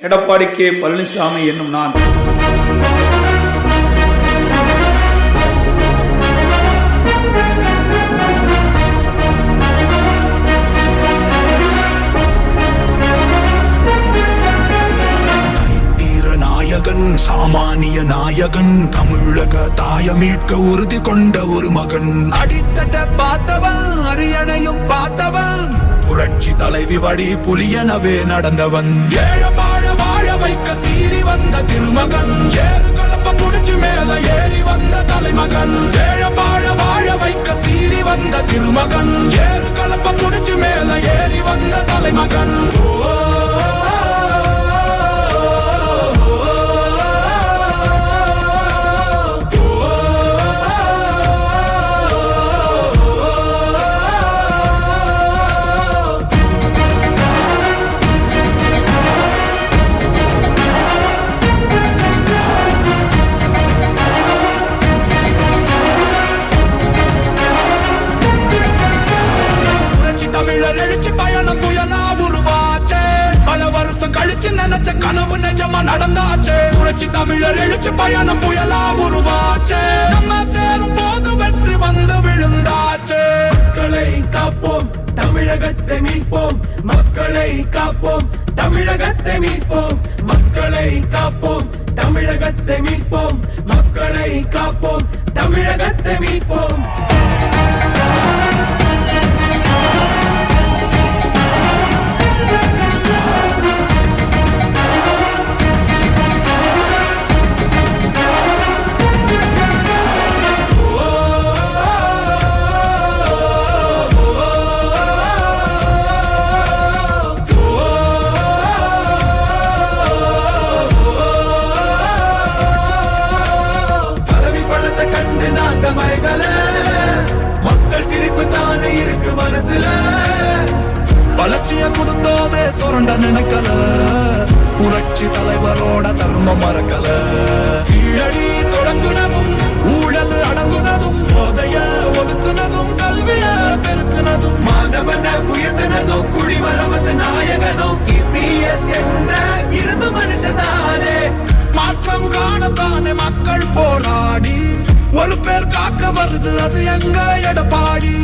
Edappadi K Palaniswami என்னும் நான் சாமானிய நாயகன், தமிழக தாய மீட்க உறுதி கொண்ட ஒரு மகன். அடித்தட்ட பார்த்தவன், அரியணையும் பார்த்தவன், புரட்சி தலைவி வழி புலியனவே நடந்தவன். ஏழ வாழ வாழ வைக்க சீறி வந்த திருமகன், ஏறு கலப்ப புடிச்சு மேல ஏறி வந்த தலைமகன். ஏழ வாழ வாழ வைக்க சீறி வந்த திருமகன், ஏறு கலப்ப புடிச்சு மேல ஏறி வந்த தலைமகன். தமிழர் எழுச்சி பயணம் புயலா உருவாச்சே, பல வருஷம் கழிச்சு நினைச்ச கனவு நிஜமா நடந்தாச்சே. புரட்சி தமிழர் எழுச்சி பயணம் புயலா உருவாச்சே, நம்ம சேரும் போது வெற்றி வந்து விழுந்தாச்சே. மக்களை காப்போம், தமிழகத்தை மீட்போம். மக்களை காப்போம், தமிழகத்தை மீட்போம். மக்களை காப்போம், தமிழகத்தை மீட்போம். மக்களை காப்போம், தமிழகத்தை மீட்போம். மக்கள் சிரிப்பு தானே இருக்கு மனசுல, வளர்ச்சிய கொடுத்தோமே சுரண்ட நினைக்கல, புரட்சி தலைவரோட தர்மம் மறக்கல. கீழடி தொடங்குனதும் ஊழல் அடங்குனதும், போதைய ஒதுக்குனதும் கல்விய பெருக்குனதும், மாணவன உயர்த்தினதும் குடிமரமத்து நாயகனும் இபிஎஸ் என்ற இரும்பு மனுஷனானே. மாற்றம் காணத்தானே மக்கள் போராடி ஒரு பேர் காக்க வருது, அது எங்க எடப்பாடி.